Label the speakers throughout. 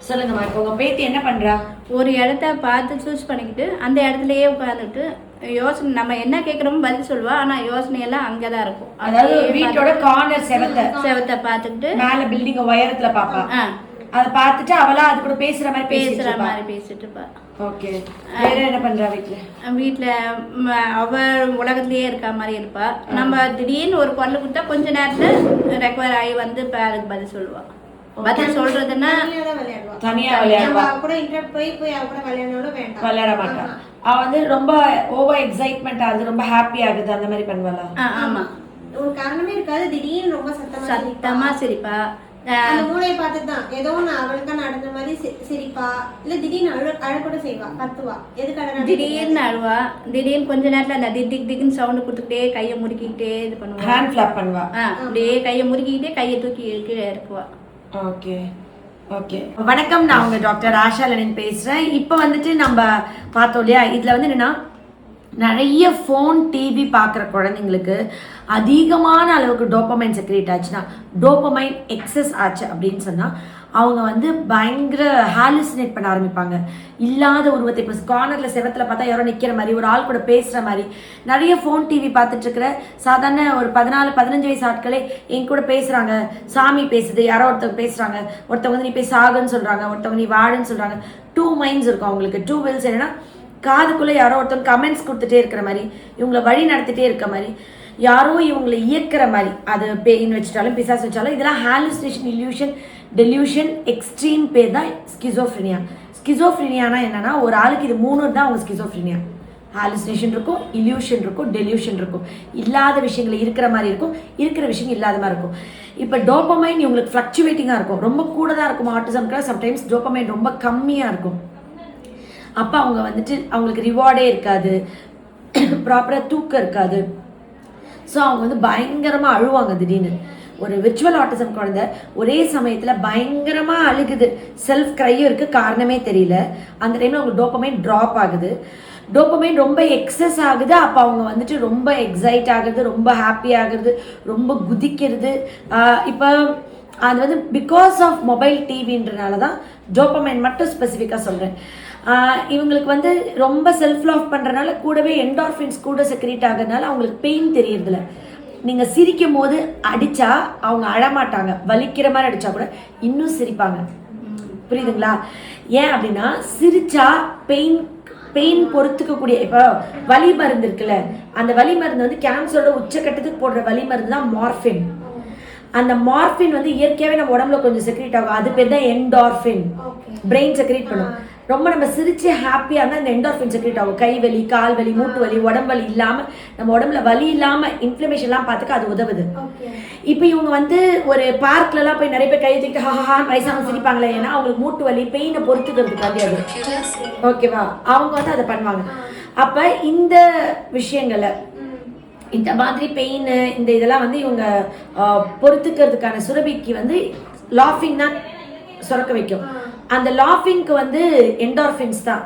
Speaker 1: சொல்லுங்கம்மா. இப்போ உங்க பேத்தி என்ன பண்றா?
Speaker 2: ஒரு இடத்த பார்த்து சூஸ் பண்ணிக்கிட்டு அந்த இடத்துலயே உட்காந்துட்டு யோசனை நம்ம என்ன கேட்குறோமோ பதில் சொல்லுவா. ஆனா யோசனை எல்லாம் அங்கதான் இருக்கும்.
Speaker 1: அதாவது வீட்டோட கார்னர்
Speaker 2: செவத்தை பார்த்துக்கிட்டு
Speaker 1: மேல பில்டிங் உயரத்துல பாப்பா. அதை பார்த்துட்டு அவளா அது கூட பேசுற மாதிரி
Speaker 2: பேசிட்டு இருப்பா.
Speaker 1: ஓகே. வேற என்ன பண்றா வீட்டுல?
Speaker 2: வீட்டுல அவ உலகத்திலேயே இருக்க மாதிரி இருப்பா. நம்ம திடீர்னு ஒரு குரல் கொடுத்தா கொஞ்ச நேரத்துல ரெக்கவர் ஆகி வந்து அதுக்கு பதில் சொல்லுவா. பதில் சொல்றதுன்னா
Speaker 1: தனியா விளையாடுவா. விளையாட மாட்டா. அவ வந்து ரொம்ப ஓவர் எக்ஸைட்மெண்ட் ஆகுது, ரொம்ப ஹாப்பி ஆகுது, அந்த மாதிரி பண்ணுவாளா?
Speaker 2: ஆமா.
Speaker 3: ஒரு காரணமே இருக்காது, திடீர்னு ரொம்ப
Speaker 2: சத்தமா சிரிப்பா.
Speaker 3: அந்த மூளையை பார்த்துதான் ஏதோ அவளுக்கா நடந்த மாதிரி சிரிப்பா, இல்ல திடீர்னு அழக்கூட செய்வா, கத்துவா. எதுக்கு
Speaker 2: திடீர்னு அழுவா. திடீர்னு கொஞ்ச நேரத்துல அந்த திக் திக்குன்னு சவுண்ட் கொடுத்துக்கிட்டே கையை முறுக்கிக்கிட்டே இது பண்ணுவா.
Speaker 1: ஹேண்ட் கிளாப் பண்ணுவா.
Speaker 2: அப்படியே கையை முறுக்கிக்கிட்டே கையை தூக்கி கீழே இறக்குவா.
Speaker 1: Okay okay. வணக்கம், நான் உங்க டாக்டர் ஆஷா லெனின் பேசுறேன். இப்போ வந்துட்டு நம்ம பார்த்தோம் இல்லையா, இதுல வந்து என்னன்னா நிறைய ஃபோன் டிவி பார்க்குற குழந்தைங்களுக்கு அதிகமான அளவுக்கு டோப்பமைன் செக்ரேட் ஆச்சுன்னா, டோப்பமைன் எக்ஸஸ் ஆச்சு அப்படின்னு சொன்னால் அவங்க வந்து பயங்கர ஹாலுசினேட் பண்ண ஆரம்பிப்பாங்க. இல்லாத உருவத்தை, இப்போ கார்னரில் செவத்தில் பார்த்தா யாரோ நிற்கிற மாதிரி, ஒரு ஆள் கூட பேசுகிற மாதிரி, நிறைய ஃபோன் டிவி பார்த்துட்டு இருக்கிற சாதாரண ஒரு 14-15 வயசு ஆட்களே என் கூட பேசுகிறாங்க, சாமி பேசுது, யாரோ ஒருத்தவங்க பேசுகிறாங்க, ஒருத்தவங்க வந்து நீ போய் சாகுன்னு சொல்கிறாங்க, ஒருத்தவங்க நீ வாடுன்னு சொல்கிறாங்க. 2 மைண்ட்ஸ் இருக்கும் அவங்களுக்கு. 2 wills. என்னன்னா காதுக்குள்ளே யாரோ ஒருத்தவங்க கமெண்ட்ஸ் கொடுத்துட்டே இருக்கிற மாதிரி, இவங்களை வழி நடத்திட்டே இருக்க மாதிரி, யாரோ இவங்களை இயக்கிற மாதிரி. அது பெயின் வச்சுட்டாலும் பிசாஸ் வச்சாலும் இதெல்லாம் ஹாலுசினேஷன், இல்யூஷன், டெல்யூஷன், எக்ஸ்ட்ரீம் பேர் தான் ஸ்கிசோஃப்ரினியா. ஸ்கிசோஃப்ரினியானா என்னன்னா, ஒரு ஆளுக்கு இது 3 தான் அவங்க ஸ்கிசோஃப்ரினியா. ஹாலுசினேஷன் இருக்கும், இல்யூஷன் இருக்கும், டெல்யூஷன் இருக்கும். இல்லாத விஷயங்கள் இருக்கிற மாதிரி இருக்கும், இருக்கிற விஷயங்கள் இல்லாத மாதிரி இருக்கும். இப்போ டோப்பமைன் இவங்களுக்கு ஃப்ளக்சுவேட்டிங்காக இருக்கும், ரொம்ப கூட தான் இருக்கும். ஆட்டிசம்க்கு சம்டைம்ஸ் டோப்பமைன் ரொம்ப கம்மியாக இருக்கும். அப்போ அவங்க வந்துட்டு அவங்களுக்கு ரிவார்டே இருக்காது, ப்ராப்பராக தூக்கம் இருக்காது. ஸோ அவங்க வந்து பயங்கரமாக அழுவாங்க. திடீர்னு ஒரு விர்ச்சுவல் ஆட்டிசம் குழந்தை ஒரே சமயத்தில் பயங்கரமாக அழுகுது, செல்ஃப் க்ரையும் இருக்குது, காரணமே தெரியல. அந்த டைமில் அவங்களுக்கு டோப்பமைன் ட்ராப் ஆகுது, டோப்பமைன் ரொம்ப எக்ஸஸ் ஆகுது. அப்போ அவங்க வந்துட்டு ரொம்ப எக்ஸைட் ஆகுறது, ரொம்ப ஹாப்பி ஆகுறது, ரொம்ப குதிக்கிறது. இப்போ அது வந்து பிகாஸ் ஆஃப் மொபைல் டிவின்றனால தான் டோப்பமைன் மட்டும் ஸ்பெசிஃபிக்காக சொல்கிறேன். இவங்களுக்கு வந்து ரொம்ப செல்ஃப் லவ் பண்ணுறதுனால கூடவே என்டார்ஃபின்ஸ் கூட செக்ரேட் ஆகிறதுனால அவங்களுக்கு பெயின் தெரியறதில்ல. நீங்கள் சிரிக்கும் போது அடித்தா அவங்க அழமாட்டாங்க, வலிக்கிற மாதிரி அடித்தா கூட இன்னும் சிரிப்பாங்க. புரியுதுங்களா? ஏன் அப்படின்னா சிரிச்சா பெயின் பொறுத்துக்கக்கூடிய, இப்போ வலி மருந்து இருக்குல்ல, அந்த வலி மருந்து வந்து கேன்சரோட உச்சக்கட்டத்துக்கு போடுற வலி மருந்து தான் மார்ஃபின். அந்த மார்ஃபின் வந்து இயற்கையாகவே நம்ம உடம்புல கொஞ்சம் செக்ரேட் ஆகும், அது பேர் தான் என்டார்ஃபின். பிரெயின் செக்ரேட் பண்ணும். ரொம்ப நம்ம சிரிச்சு ஹாப்பியாக இருந்தால் இந்த என்டார்ஃபின் செக்ரேட் ஆகும். கை வலி, கால் வலி, மூட்டு வலி, உடம்பு வலி இல்லாமல், நம்ம உடம்புல வலி இல்லாமல் இன்ஃப்ளமேஷன்லாம் பார்த்துக்க அது உதவுது. இப்போ இவங்க வந்து ஒரு பார்க்லலாம் போய் நிறைய பேர் கை தூக்கிட்டு ஹாஹான்னு வயசாக சிரிப்பாங்களே, ஏன்னா அவங்களுக்கு மூட்டு வலி பெயினை பொறுத்துக்கிறதுக்காக அது. ஓகேவா? அவங்க வந்து அதை பண்ணுவாங்க. அப்போ இந்த விஷயங்களை, இந்த மாதிரி பெயின், இந்த இதெல்லாம் வந்து இவங்க பொறுத்துக்கிறதுக்கான சுரபிக்கு வந்து லாஃபிங் தான் சுரக்க வைக்கும். அந்த லாஃபிங்க்கு வந்து என்டார்ஃபின்ஸ் தான்.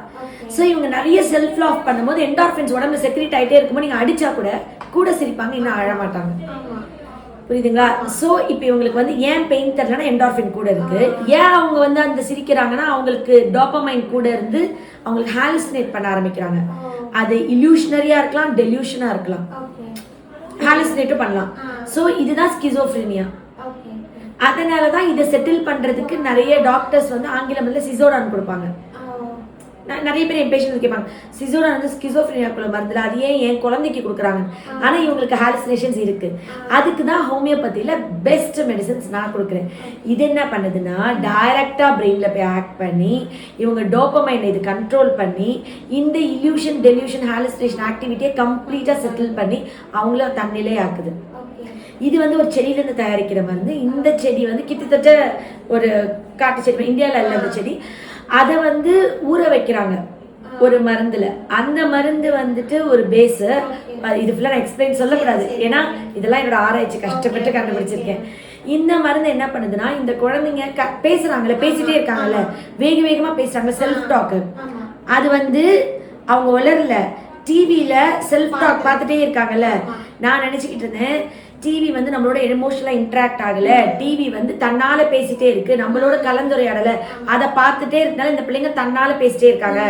Speaker 1: ஸோ இவங்க நிறைய செல்ஃப் லாஃப் பண்ணும்போது என்டார்ஃபின்ஸ் உடம்புல செக்ரேட் ஆகிட்டே இருக்கும்போது நீங்கள் அடித்தா கூட சிரிப்பாங்க, இன்னும் அழமாட்டாங்க. புரியுதுங்களா? ஸோ இப்போ இவங்களுக்கு வந்து ஏன் பெயின் தரலன்னா என்டார்ஃபின் கூட இருக்கு. ஏன் அவங்க வந்து அந்த சிரிக்கிறாங்கன்னா அவங்களுக்கு டோப்பமைன் கூட இருந்து அவங்களுக்கு ஹாலுசினேட் பண்ண ஆரம்பிக்கிறாங்க. அது இல்யூஷனரியா இருக்கலாம், டெல்யூஷனா இருக்கலாம், ஹாலுசினேட்டும் பண்ணலாம். ஸோ இதுதான் ஸ்கிசோஃப்ரினியா. அதனால தான் இதை செட்டில் பண்ணுறதுக்கு நிறைய டாக்டர்ஸ் வந்து ஆங்கிலத்தில் சிசோடான் கொடுப்பாங்க. நிறைய பேர் என் பேஷண்ட் கேட்பாங்க, சிசோடான் வந்து ஸ்கிசோஃப்ரினியாக்குள்ள மருந்துல, அது ஏன் என் குழந்தைக்கு கொடுக்குறாங்க? ஆனால் இவங்களுக்கு ஹாலுசினேஷன்ஸ் இருக்குது. அதுக்கு தான் ஹோமியோபதியில் பெஸ்ட் மெடிசன்ஸ் நான் கொடுக்குறேன். இது என்ன பண்ணுதுன்னா டைரெக்டாக பிரெயினில் போய் ஆக்ட் பண்ணி இவங்க டோப்பமைன் இது கண்ட்ரோல் பண்ணி இந்த இல்யூஷன், டெல்யூஷன், ஹாலுசினேஷன் ஆக்டிவிட்டியை கம்ப்ளீட்டாக செட்டில் பண்ணி அவங்கள தன்னிலே ஆக்குது. இது வந்து ஒரு செடியிலேருந்து தயாரிக்கிற மருந்து. இந்த செடி வந்து கிட்டத்தட்ட ஒரு காட்டு செடி, இந்தியாவில் இல்லை அந்த செடி. அதை வந்து ஊற வைக்கிறாங்க ஒரு மருந்துல. அந்த மருந்து வந்துட்டு ஒரு பேஸு. இது ஃபுல்லாக நான் எக்ஸ்பிளைன் சொல்லக்கூடாது, ஏன்னா இதெல்லாம் என்னோட ஆராய்ச்சி, கஷ்டப்பட்டு கண்டுபிடிச்சிருக்கேன். இந்த மருந்து என்ன பண்ணுதுன்னா, இந்த குழந்தைங்க பேசுறாங்கல்ல, பேசிட்டே இருக்காங்கல்ல, வேகமாக பேசுறாங்க, செல்ஃப் டாக்கு. அது வந்து அவங்க வளரல, டிவியில செல்ஃப் டாக் பார்த்துட்டே இருக்காங்கல்ல. நான் நினச்சிக்கிட்டு இருந்தேன் டிவி வந்து நம்மளோட எமோஷனலாக இன்ட்ராக்ட் ஆகலை, டிவி வந்து தன்னால் பேசிட்டே இருக்கு, நம்மளோட கலந்துரையாடலை அதை பார்த்துட்டே இருக்கனால இந்த பிள்ளைங்க தன்னால் பேசிட்டே இருக்காங்க.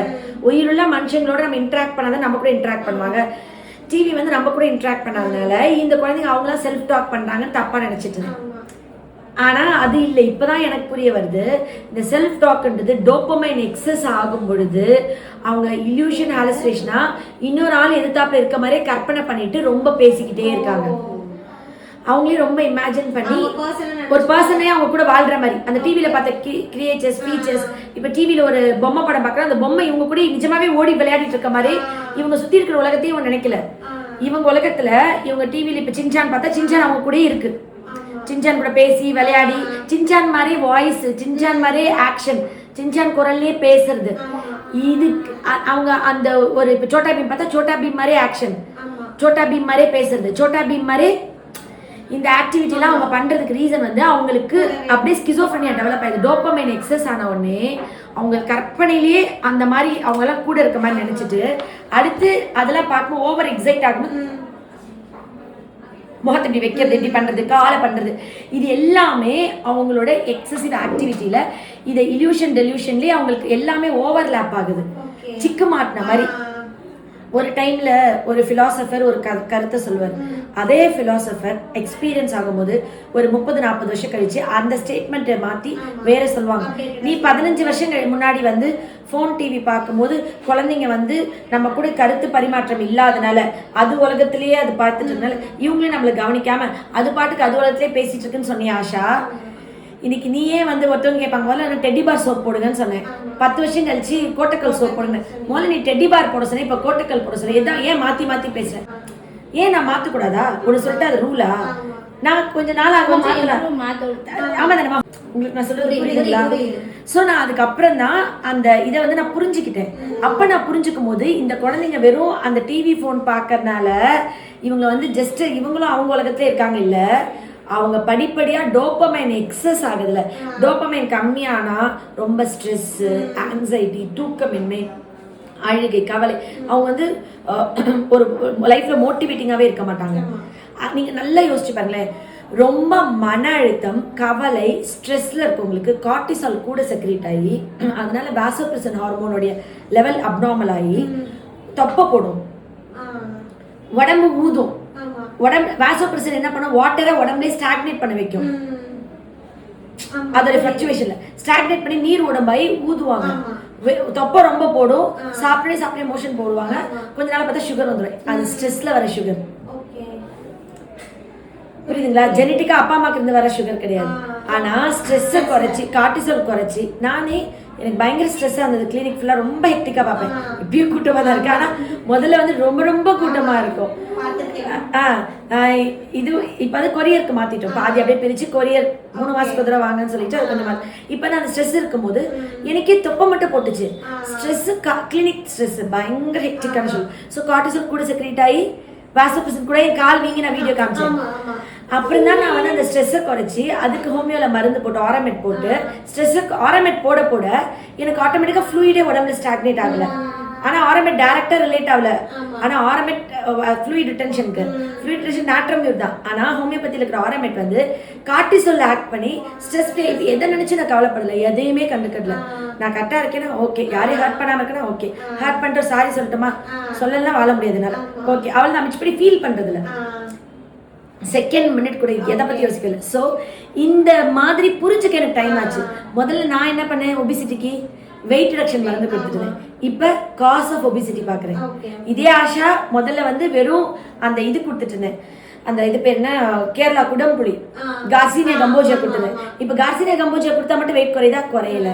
Speaker 1: உயிருள்ள மனுஷங்களோட நம்ம இன்ட்ராக்ட் பண்ணாதான் நம்ம கூட இன்ட்ராக்ட் பண்ணுவாங்க. டிவி வந்து நம்ம கூட இன்ட்ராக்ட் பண்ணாதனால இந்த குழந்தைங்க அவங்களாம் செல்ஃப் டாக் பண்ணுறாங்கன்னு தப்பாக நினச்சிட்டு இருந்தேன். ஆனால் அது இல்லை, இப்போதான் எனக்கு புரிய வருது. இந்த செல்ஃப் டாக்ன்றது டோப்பமைன் எக்ஸஸ் ஆகும் பொழுது அவங்க இல்யூஷன் ஹாலுசினேஷனா இன்னொரு ஆள் எதிர்த்தாப்புல இருக்க மாதிரியே கற்பனை பண்ணிட்டு ரொம்ப பேசிக்கிட்டே இருக்காங்க. அவங்களே ரொம்ப இமேஜின் பண்ணி ஒரு பர்சனே அவங்க கூட வாழ்ற மாதிரி அந்த டிவியில் பார்த்த கிரியேச்சர்ஸ் ஃபீச்சர்ஸ். இப்போ டிவியில் ஒரு பொம்மை படம் பார்க்குறோம், அந்த பொம்மை இவங்க கூட நிஜமாவே ஓடி விளையாடிட்டு இருக்க மாதிரி இவங்க சுற்றி இருக்கிற உலகத்தையும் இவங்க நினைக்கல. இவங்க உலகத்தில் இவங்க டிவியில் இப்போ சின்சான் பார்த்தா சின்சான் அவங்க கூட இருக்கு, சின்சான் கூட பேசி விளையாடி சின்சான் மாதிரி வாய்ஸ், சின்சான் மாதிரி ஆக்ஷன், சின்சான் குரல்லே பேசுறது. இது அவங்க அந்த ஒரு இப்போ சோட்டா பீம் பார்த்தா சோட்டா பீம் மாதிரி ஆக்ஷன், சோட்டா பீம் மாதிரியே பேசுறது, சோட்டா பீம் மாதிரி இந்த ஆக்டிவிட்டிலாம் அவங்க பண்றதுக்கு ரீசன் வந்து அவங்களுக்கு அப்படியே ஸ்கிசோஃப்ரெனியா டெவலப் ஆயிடுது. டோப்பமைன் எக்ஸஸ் ஆன உடனே அவங்க கற்பனையிலேயே அந்த மாதிரி அவங்கெல்லாம் கூட இருக்க மாதிரி நினைச்சிட்டு அடுத்து அதெல்லாம் பார்க்கும் ஓவர் எக்ஸைட் ஆகும், முகத்தை இப்படி வைக்கிறது, இப்படி பண்றது, காலை பண்றது, இது எல்லாமே அவங்களோட எக்ஸசிவ் ஆக்டிவிட்டியில இதை இல்யூஷன் டெல்யூஷன்லயே அவங்களுக்கு எல்லாமே ஓவர்லேப் ஆகுது. சிக்கு மாட்டின மாதிரி. ஒரு டைம்ல ஒரு பிலாசபர் ஒரு கருத்தை சொல்லுவார். அதே பிலாசபர் எக்ஸ்பீரியன்ஸ் ஆகும்போது ஒரு 30-40 வருஷம் கழிச்சு அந்த ஸ்டேட்மெண்ட்டை மாற்றி வேற சொல்லுவாங்க. நீ 15 வருஷம் முன்னாடி வந்து ஃபோன் டிவி பார்க்கும்போது குழந்தைங்க வந்து நம்ம கூட கருத்து பரிமாற்றம் இல்லாதனால அது உலகத்திலேயே அது பார்த்துட்டு இருந்தால இவங்களே நம்மளை கவனிக்காம அது பாட்டுக்கு அது உலகத்திலேயே பேசிட்டு இருக்குன்னு சொன்னியா ஆஷா? இன்னைக்கு நீயே வந்து ஒருத்தவங்க கேட்பாங்க, முதல்ல நான் டெட்டி பார் சோப் போடுங்கன்னு சொன்னேன், 10 வருஷம் கழிச்சு கோட்டக்கல் சோப் போடுங்க. முதல்ல நீ டெட்டி பார் போட சொன்னேன், இப்போ கோட்டக்கல் போட சொன்னேன். இதான் ஏன் மாற்றி பேசுறேன்? ஏன் நான் மாற்றக்கூடாதா? ஒன்று சொல்லிட்டு அது ரூலா? நான் கொஞ்ச நாள் ஆகும் மாற்றலாம். ஆமா தானே, உங்களுக்கு நான் சொல்றது புரியுதுங்களா? ஸோ நான் அதுக்கப்புறம் தான் அந்த இதை வந்து நான் புரிஞ்சுக்கிட்டேன். அப்போ நான் புரிஞ்சுக்கும் போது இந்த குழந்தைங்க வெறும் அந்த டிவி ஃபோன் பார்க்கறதுனால இவங்க வந்து ஜஸ்ட் இவங்களும் அவங்க உலகத்துல இருக்காங்க இல்லை, அவங்க படிப்படியாக டோப்பமைன் எக்ஸஸ் ஆகுதுல. டோப்பமைன் கம்மியானா ரொம்ப ஸ்ட்ரெஸ்ஸு, ஆங்ஸைட்டி, தூக்கமின்மை, அழுகை, கவலை, அவங்க வந்து ஒரு லைஃப்பில் மோட்டிவேட்டிங்காகவே இருக்க மாட்டாங்க. நீங்கள் நல்லா யோசிச்சு பாருங்களேன், ரொம்ப மன அழுத்தம், கவலை, ஸ்ட்ரெஸ்ல இருக்கவங்களுக்கு கார்டிசால் கூட செக்ரேட் ஆகி அதனால வாசோப்ரெசன் ஹார்மோனுடைய லெவல் அப்நார்மல் ஆகி தொப்பை போடும், உடம்பு ஊதும். உடம்பு வாசோப்ரெசன் என்ன பண்ண வாட்டரை உடம்புலேயே ஸ்டாக்னேட் பண்ண வைக்கும். அதோட ஃப்ளக்சுவேஷன்ல ஸ்டாக்னேட் பண்ணி நீர் உடம்பாயி ஊதுவாங்க. தொப்பை ரொம்ப போடும், சாப்பிட்டே மோஷன் போடுவாங்க. கொஞ்ச நாள் பார்த்தா சுகர் வந்துடும். அது ஸ்ட்ரெஸ்ல வர சுகர். புரியுதுங்களா? ஜெனட்டிக்கா அப்பா அம்மாக்கு இருந்து வர சுகர் கிடையாது. ஆனா ஸ்ட்ரெஸ்ஸை குறைச்சி கார்டிசால் குறைச்சி, நானே எனக்கு பயங்கர ஸ்ட்ரெஸ்ஸாக இருந்தது. கிளினிக் ஃபுல்லாக ரொம்ப ஹெக்டிக்காக பார்ப்பேன். இப்பயும் கூட்டமாக தான் இருக்கு. ஆனால் முதல்ல வந்து ரொம்ப ரொம்ப கூட்டமாக இருக்கும். இது இப்போ வந்து கொரியருக்கு மாற்றிட்டோம். பாதி அப்படியே பிரித்து கொரியர் 3 மாதத்துக்கு தடவை வாங்கன்னு சொல்லிட்டு அது கொஞ்சம் இப்போ தான் அந்த ஸ்ட்ரெஸ் இருக்கும்போது எனக்கே தொப்பை மட்டும் போட்டுச்சு. ஸ்ட்ரெஸ்ஸு கிளினிக் ஸ்ட்ரெஸ் பயங்கர ஹெக்டிக்கான சொல்லு. ஸோ கார்டிசால் கூட செக்ரேட் ஆகி வாசோப்ரெசன் கூட என் கால் வீங்கி நான் வீடியோ காமிச்சேன். அப்புறம் தான் நான் வந்து அந்த ஸ்ட்ரெஸ்ஸை குறைச்சி அதுக்கு ஹோமியோவில் மருந்து போட்டு ஆரமெட் போட்டு ஸ்ட்ரெஸ்ஸை ஆரமெட் போட போட எனக்கு ஆட்டோமேட்டிக்காக ஃப்ளூயிடே உடம்புல ஸ்டாக்னேட் ஆகலை. ஆனால் ஆரமெட் டேரக்டாக ரிலேட் ஆகல. ஆனால் ஆரமெட் ஃப்ளூயிட் ரிட்டென்ஷனுக்கு ஃப்ளூயிட் ரிட்டென்ஷன் நாட்ரமியூர் தான். ஆனால் ஹோமியோபதியில் இருக்கிற ஆரமெட் வந்து கார்டிசால் ஆக்ட் பண்ணி ஸ்ட்ரெஸ் எதை நினச்சி நான் கவலைப்படலை, எதையுமே கண்டுக்கடல. நான் கரெக்டாக இருக்கேன்னா ஓகே, யாரையும் ஹர்ட் பண்ணாமல் இருக்கேன்னா ஓகே, ஹர்ட் பண்ணுற சாரி சொல்லட்டுமா, சொல்லலாம் வாழ முடியாதுனால ஓகே, அவள் நான் மிச்சப்படி ஃபீல் பண்ணுறதில்ல. செகண்ட் மினிட் கூட எதை பற்றி யோசிக்கல. ஸோ இந்த மாதிரி புரிஞ்சுக்க எனக்கு டைம் ஆச்சு. முதல்ல நான் என்ன பண்ணேன், ஒபிசிட்டிக்கு வெயிட் ரிடக்ஷன் மருந்து கொடுத்துட்டேன். இப்போ காஸ் ஆஃப் ஒபிசிட்டி பார்க்குறேன். இதே ஆஷா முதல்ல வந்து வெறும் அந்த இது கொடுத்துட்டு இருந்தேன், அந்த இது பேர் என்ன, கேரளா குடம்புளி கார்சினியா கம்போஜியா கொடுத்துருந்தேன். இப்போ கார்சினியா கம்போஜியா கொடுத்தா மட்டும் வெயிட் குறையுதா? குறையல.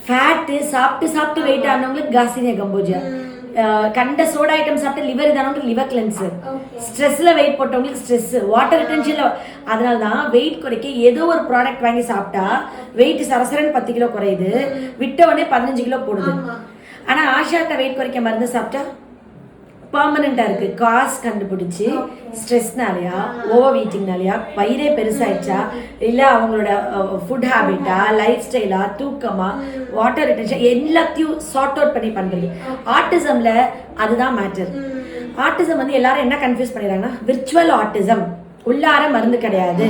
Speaker 1: ஃபேட்டு சாப்பிட்டு வெயிட் ஆனவங்களுக்கு கார்சினியா கம்போஜியா, கண்ட சோடா ஐட்டம் சாப்பிட்டு லிவர் இதானவங்களுக்கு லிவர் கிளென்ஸு, ஸ்ட்ரெஸ்ல வெயிட் போட்டவங்களுக்கு ஸ்ட்ரெஸ், வாட்டர் ரிட்டென்ஷன்ல. அதனால தான் வெயிட் குறைக்க ஏதோ ஒரு ப்ராடக்ட் வாங்கி சாப்பிட்டா வெயிட் சரசரன்னு 10 கிலோ குறையுது, விட்ட உடனே 15 கிலோ போடுது. ஆனா ஆஷாட்ட வெயிட் குறைக்க மருந்து சாப்பிட்டா பர்மனண்டா இருக்கு. காஸ் கண்டுபிடிச்சி ஸ்ட்ரெஸ்னாலயா, ஓவர் ஈட்டிங்னாலயா, வயிறே பெருசாயிடுச்சா, இல்ல அவங்களோட ஃபுட் ஹேபிட்டா, லைஃப் ஸ்டைலா, தூக்கமா, வாட்டர் ரிட்டென்ஷன் எல்லாத்தையும் சார்ட் அவுட் பண்ணி பண்றது. ஆட்டிசம்ல அதுதான் மேட்டர். ஆட்டிசம் வந்து எல்லாரும் என்ன கன்ஃபியூஸ் பண்ணிடுறாங்கன்னா விர்ச்சுவல் ஆட்டிசம், உள்ளார மருந்து கிடையாது.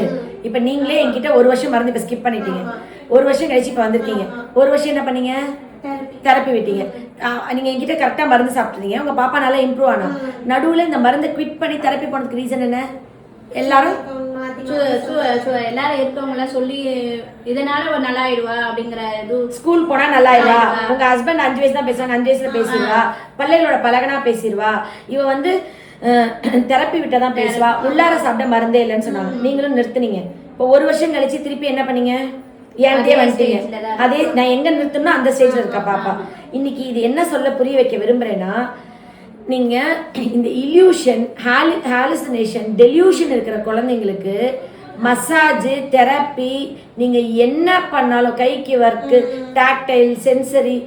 Speaker 1: இப்ப நீங்களே என்கிட்ட ஒரு வருஷம் மருந்து இப்ப ஸ்கிப் பண்ணிட்டீங்க, ஒரு வருஷம் கழிச்சு இப்ப வந்திருக்கீங்க, ஒரு வருஷம் என்ன பண்ணீங்க, தெரப்பி விட்டீங்க. நீங்க என்கிட்ட கரெக்டா மருந்து சாப்பிட்டுருந்தீங்க, உங்க பாப்பா நல்லா இம்ப்ரூவ் ஆனா. நடுவுல இந்த மருந்தை குவிட் பண்ணி தெரப்பி போனதுக்கு ரீசன் என்ன? எல்லாரும்
Speaker 2: எல்லாரும் இருக்கவங்க எல்லாம் சொல்லி இதனால நல்லா ஆயிடுவா அப்படிங்கிற இது.
Speaker 1: ஸ்கூல் போனா நல்லா ஆயிடுவா, உங்க ஹஸ்பண்ட் 5 வயசு தான் பேசுவாங்க, 5 வயசுல பேசிடுவா, பிள்ளைகளோட பழகனா பேசிடுவா, இவ வந்து தெரப்பி விட்டதான் பேசுவா, உள்ளார சாப்பிட்ட மருந்தே இல்லைன்னு சொன்னாங்க. நீங்களும் நிறுத்துனீங்க. இப்போ ஒரு வருஷம் கழிச்சு திருப்பி என்ன பண்ணீங்க, ஏன்ட்டே வந்துட்டீங்க. அதே நான் எங்க நிறுத்தணும்னா அந்த ஸ்டேஜ்ல இருக்கா பாப்பா. இன்னைக்கு இது என்ன சொல்ல புரிய வைக்க விரும்புறேன்னா, நீங்க இந்த இல்யூஷன், ஹாலுசினேஷன், டெலியூஷன் இருக்கிற குழந்தைங்களுக்கு மசாஜ், தெரப்பி, நீங்க என்ன பண்ணாலும் கைக்கு ஒர்க்கு, டாக்டைல், சென்சரி,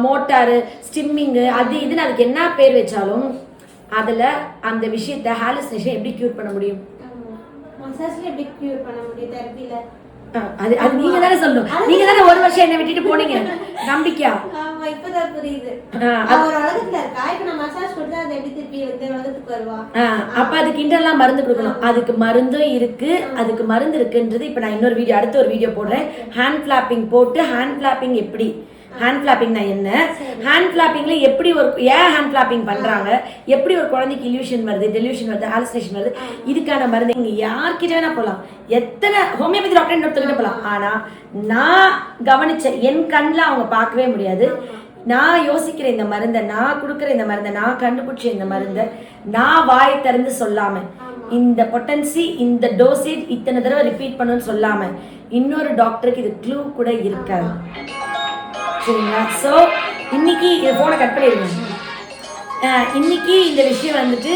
Speaker 1: மோட்டாரு, ஸ்டிம்மிங்கு, அது இதுன்னு அதுக்கு என்ன பேர் வச்சாலும் அதுல அந்த விஷயத்த ஹாலுசினேஷன் எப்படி கியூர் பண்ண முடியும்?
Speaker 3: மசாஜ்ல எப்படி கியூர் பண்ண முடியும்? தெரபில
Speaker 1: அது அது நீங்க தானே சொல்லணும். நீங்க தானே ஒரு வருஷம் என்ன விட்டுட்டு போனீங்க. நம்பிக்கையா?
Speaker 3: ஆமா, இப்பதான் புரியுது. ஒரு உலகத்துல இருக்கா, இப்ப நான் மசாஜ் கொடுத்தா அது எப்படி திருப்பி இந்த உலகத்துக்கு வருவா?
Speaker 1: அப்ப அதுக்கு இன்டர்லாம் மருந்து கொடுக்கணும். அதுக்கு மருந்தும் இருக்கு, அதுக்கு மருந்து இருக்குன்றது இப்ப நான் இன்னொரு வீடியோ, அடுத்த ஒரு வீடியோ போடுறேன். ஹேண்ட் கிளாப்பிங் போட்டு, ஹேண்ட் கிளாப்பிங் எப்படி, ஹேண்ட் கிளாப்பிங்னா என்ன, ஹேண்ட் கிளாப்பிங்ல எப்படி ஒரு ஏன் ஹேண்ட் கிளாப்பிங் பண்றாங்க, எப்படி ஒரு குழந்தைக்கு இல்யூஷன் வருது, டெலியூஷன் வருது, ஹாலுசினேஷன் வருது, இதுக்கான மருந்து நீங்க யார்கிட்ட வேணா போகலாம். எத்தனை ஹோமியோபதி டாக்டர் இன்னொருத்தர்கிட்ட போகலாம். ஆனா நான் கவனிச்ச என் கண்ணில் அவங்க பார்க்கவே முடியாது. நான் யோசிக்கிற இந்த மருந்தை, நான் கொடுக்குற இந்த மருந்தை, நான் கண்டுபிடிச்ச இந்த மருந்தை நான் வாய் திறந்து சொல்லாம, இந்த பொட்டன்சி, இந்த டோசேஜ் இத்தனை தடவை ரிப்பீட் பண்ணுன்னு சொல்லாம இன்னொரு டாக்டருக்கு இது க்ளூ கூட இருக்காது. சரிங்களா? ஸோ இன்னைக்கு இதை போன கட் பண்ணிடுங்க. இன்னைக்கு இந்த விஷயம் வந்துட்டு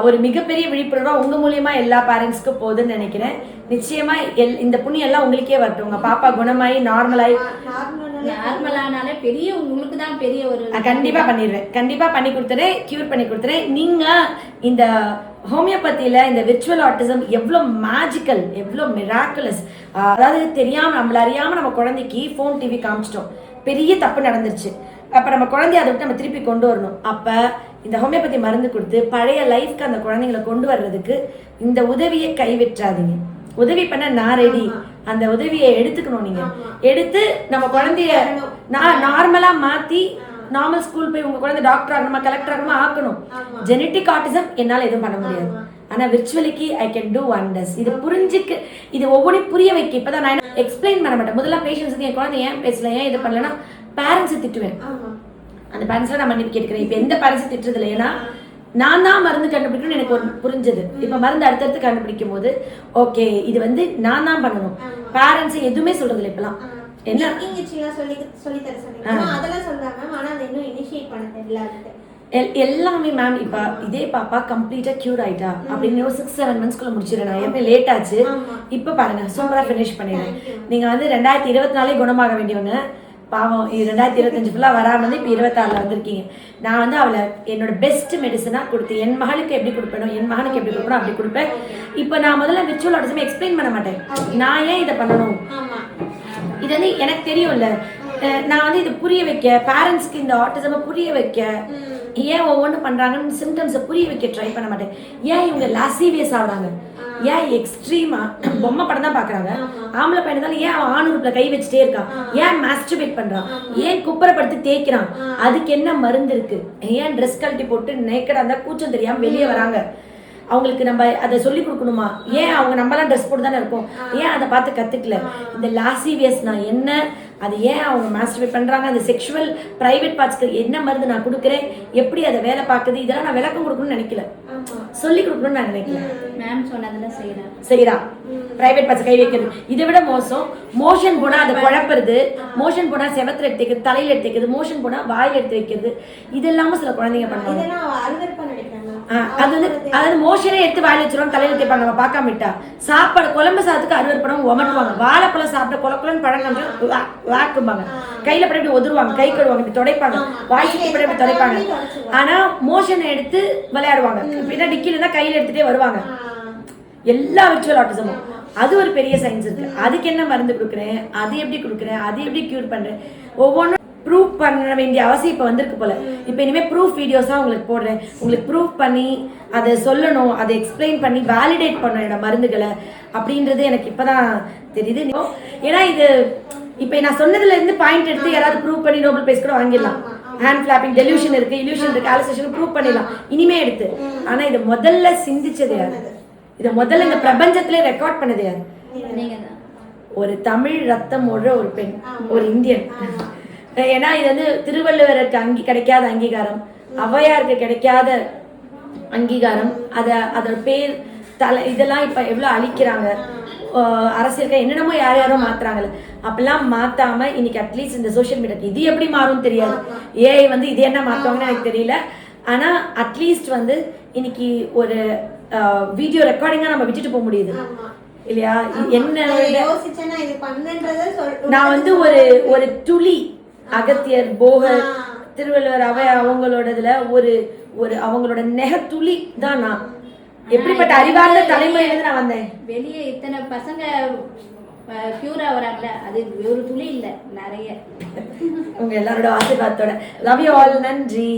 Speaker 1: ஒரு மிகப்பெரிய விழிப்புணர்வாக உங்கள் மூலியமா எல்லா பேரண்ட்ஸ்க்கும் போகுதுன்னு நினைக்கிறேன். நிச்சயமா இந்த புண்ணியம் எல்லாம் உங்களுக்கே வரட்டும். உங்க பாப்பா குணமாயி
Speaker 2: நார்மலானாலே பெரிய உங்களுக்கு தான் பெரிய ஒரு
Speaker 1: கண்டிப்பா பண்ணிடுறேன், கண்டிப்பா பண்ணி கொடுத்துறேன், கியூர் பண்ணி கொடுத்துறேன். நீங்க இந்த ஹோமியோபதியில இந்த விர்ச்சுவல் ஆட்டிசம் எவ்வளோ மேஜிக்கல், எவ்வளோ மிராக்குலஸ். அதாவது தெரியாம நம்மள அறியாம நம்ம குழந்தைக்கு ஃபோன் டிவி காமிச்சிட்டோம், பெரிய தப்பு நடந்துருச்சு. அப்ப நம்ம குழந்தைய அதை விட்டு நம்ம திருப்பி கொண்டு வரணும். அப்ப இந்த ஹோமியோபதி மருந்து கொடுத்து பழைய லைஃப்க்கு அந்த குழந்தைங்களை கொண்டு வர்றதுக்கு இந்த உதவியை கைவிட்டுறாதீங்க. உதவி பண்ண நான் ரெடி. அந்த உதவியை எடுத்துக்கணும். நீங்க எடுத்து நம்ம குழந்தைய நார்மலா மாத்தி நார்மல் ஸ்கூல் போய் உங்க குழந்தை டாக்டர் ஆகணுமா, கலெக்டர் ஆகணுமா ஆக்கணும். ஜெனட்டிக் ஆட்டிசம் என்னால எதுவும் பண்ண முடியாது. ஆனா விர்ச்சுவலிக்கு ஐ கேன் டூ வண்டர்ஸ். இது புரிஞ்சுக்கு, இது ஒவ்வொன்றையும் புரிய வைக்க இப்பதான் நான் எக்ஸ்பிளைன் பண்ண மாட்டேன். முதல்ல பேஷன்ஸ் என் குழந்தை ஏன் பேசல, ஏன் இது பண்ணலன்னா பேரண்ட்ஸை திட்டுவேன். அந்த பேரண்ட்ஸ்ல நான் மன்னிப்பு கேட்கிறேன். இப்ப எந்த பேரண்ட்ஸை திட்டுறது இல்லை. ஏன்னா நான் தான் மருந்து கண்டுபிடிக்கணும்னு எனக்கு ஒரு புரிஞ்சது. இப்ப மருந்து அடுத்தடுத்து கண்டுபிடிக்கும் போது ஓகே இது வந்து நான் தான் பண்ணணும். பேரண்ட்ஸ் எதுவுமே சொல்றது இல்லை இப்பெல்லாம். என்ன எல்லாமே மேம் இப்ப இதே பாப்பா கம்ப்ளீட்டா கியூர் ஆயிட்டா அப்படின்னு ஒரு 6-7 மந்த்ஸ்க்குள்ள முடிச்சிடறேன். நான் எப்பவுமே லேட் ஆச்சு. இப்ப பாருங்க சூப்பரா பினிஷ் பண்ணிடுறேன். நீங்க வந்து 2024 குணமாக வேண்டியவங்க. பாவம் 2025 ஃபுல்லா வராம வந்து இப்ப 26ல வந்திருக்கீங்க. நான் வந்து அவளை என்னோட பெஸ்ட் மெடிசனா கொடுத்து என் மகளுக்கு எப்படி கொடுப்பேனோ, என் மகனுக்கு எப்படி கொடுப்பேனோ அப்படி கொடுப்பேன். இப்ப நான் முதல்ல விர்ச்சுவல் ஆட்டிசம் எக்ஸ்பிளைன் பண்ண மாட்டேன். நான் ஏன் இதை பண்ணணும், இது வந்து எனக்கு தெரியும்ல. நான் வந்து இதை புரிய வைக்க, பேரண்ட்ஸ்க்கு இந்த ஆட்டிசம் புரிய வைக்க, ஏன் ஒவ்வொன்றும் பண்றாங்கன்னு சிம்டம்ஸை புரிய வைக்க ட்ரை பண்ண மாட்டேன். ஏன் இவங்க லாசிவியஸ் ஆகுறாங்க, ஏன் எக்ஸ்ட்ரீமா பொம்மை படம் தான் பாக்குறாங்க, ஆம்பளை பையனால ஏன் அவன் ஆணுறுப்புல கை வச்சுட்டே இருக்கான், ஏன் மாஸ்டர்பேட் பண்றான், ஏன் குப்பரப்படுத்தி தேய்க்கிறான், அதுக்கு என்ன மருந்து இருக்கு, ஏன் ட்ரெஸ் கழட்டி போட்டு நேக்கடா இருந்தா கூச்சம் தெரியாம வெளியே வராங்க, அவங்களுக்கு நம்ம அதை சொல்லி கொடுக்கணுமா, ஏன் அவங்க நம்மளாம் ட்ரெஸ் போட்டு தானே இருக்கோம், ஏன் அதை பார்த்து கத்துக்கல, இந்த லாசிவியஸ்னா என்ன, அது ஏன் அவங்க மாஸ்டர்பேட் பண்றாங்க, அந்த செக்ஷுவல் பிரைவேட் பார்ட்ஸ்க்கு என்ன மருந்து நான் கொடுக்குறேன், எப்படி அதை வேலை பார்க்குது, இதெல்லாம் நான் விளக்கம் கொடுக்கணும்னு நினைக்கல, சொல்லி கொடுக்கணும்னு நான் நினைக்கிறேன்.
Speaker 2: மேம் சொன்னதுல
Speaker 1: செய்யறா பிரைவேட் பார்ட்ஸ் கை வைக்கிறது. இதை விட மோசம் மோஷன் போனா அதை குழப்புறது, மோஷன் போனா செவத்துல எடுத்து வைக்கிறது, தலையில எடுத்து வைக்கிறது, மோஷன் போனா வாயில் எடுத்து வைக்கிறது, இது எல்லாமே சில குழந்தைங்க பண்ணுவாங்க. அது வந்து அதாவது மோஷனே எடுத்து வாயில் வச்சிருவாங்க, தலையில தேய்ப்பாங்க. நம்ம பார்க்காம விட்டா சாப்பாடு குழம்பு சாதத்துக்கு அருவருப்படம் உமட்டுவாங்க. வாழைப்பழம் சாப்பிட்ட குளக்குலன்னு பழம் வாக்கும்பாங்க, கையில படி இப்படி ஒதுருவாங்க, கை கழுவாங்க, இப்படி துடைப்பாங்க, வாய் சுற்றி படி இப்படி துடைப்பாங்க. ஆனா மோஷனை எடுத்து விளையாடுவாங்க, பின்னா டிக்கில தான் கையில எடுத்துட்டே வருவாங்க. எல்லா விர்ச்சுவல் ஆட்டிசமும் அது ஒரு பெரிய சயின்ஸ் இருக்கு. அதுக்கு என்ன மருந்து கொடுக்குறேன், அது எப்படி கொடுக்குறேன், அது எப்படி கியூர் பண்றேன், ஒவ்வொன்றும் ப்ரூவ் பண்ண வேண்டிய அவசியம் இப்போ வந்திருக்கு போல. இப்போ இனிமேல் ப்ரூஃப் வீடியோஸாக உங்களுக்கு போடுறேன். உங்களுக்கு ப்ரூஃப் பண்ணி அதை சொல்லணும், அதை எக்ஸ்பிளைன் பண்ணி வேலிடேட் பண்ண என்னோட மருந்துகளை அப்படின்றது எனக்கு இப்போ தான் தெரியுது. ஏன்னா இது இப்போ நான் சொன்னதுலேருந்து பாயிண்ட் எடுத்து யாராவது ப்ரூவ் பண்ணி நோபல் பிரைஸ் கூட வாங்கிடலாம். ஹேண்ட் ஃபிளாப்பிங் டெலியூஷன் இருக்கு, இல்யூஷன் இருக்கு, ஆலோசேஷன் ப்ரூவ் பண்ணிடலாம் இனிமே எடுத்து. ஆனால் இதை முதல்ல சிந்திச்சது யாரு? இதை முதல்ல இந்த பிரபஞ்சத்திலே ரெக்கார்ட் பண்ணது யாரு?
Speaker 2: நீங்க தான்.
Speaker 1: ஒரு தமிழ் ரத்தம் ஓடுற ஒரு பெண், ஒரு இந்தியன். ஏன்னா இது வந்து திருவள்ளுவருக்கு கிடைக்காத அங்கீகாரம், ஔவையாருக்கு கிடைக்காத அங்கீகாரம், அதோட பேர் இதெல்லாம் இப்ப எவ்வளவு அழிக்கிறாங்க. அரசியலுக்கு என்னென்னமோ யாரோ மாத்துறாங்கல்ல, அப்பெல்லாம் மாத்தாம இன்னைக்கு அட்லீஸ்ட் இந்த சோசியல் மீடியா இது எப்படி மாறும் தெரியாது. ஏஐ வந்து இது என்ன மாத்துவாங்கன்னு எனக்கு தெரியல. ஆனா அட்லீஸ்ட் வந்து இன்னைக்கு ஒரு வீடியோ ரெக்கார்டிங்கா நம்ம விட்டுட்டு போக முடியுது இல்லையா? என்ன நான் வந்து ஒரு துளி அகத்தியர், போகர், திருவள்ளுவர், அவை அவங்களோடதுல ஒரு அவங்களோட நெக துளி தான் நான். எப்படிப்பட்ட அறிவார்ந்த தலைமுறையிலிருந்து நான் வந்தேன்.
Speaker 2: வெளியே இத்தனை பசங்க கியூரா வராங்களே, அது ஒரு துளி இல்ல, நிறைய.
Speaker 1: உங்க எல்லாரோட ஆசீர்வாதத்தோட. Love you all. நன்றி.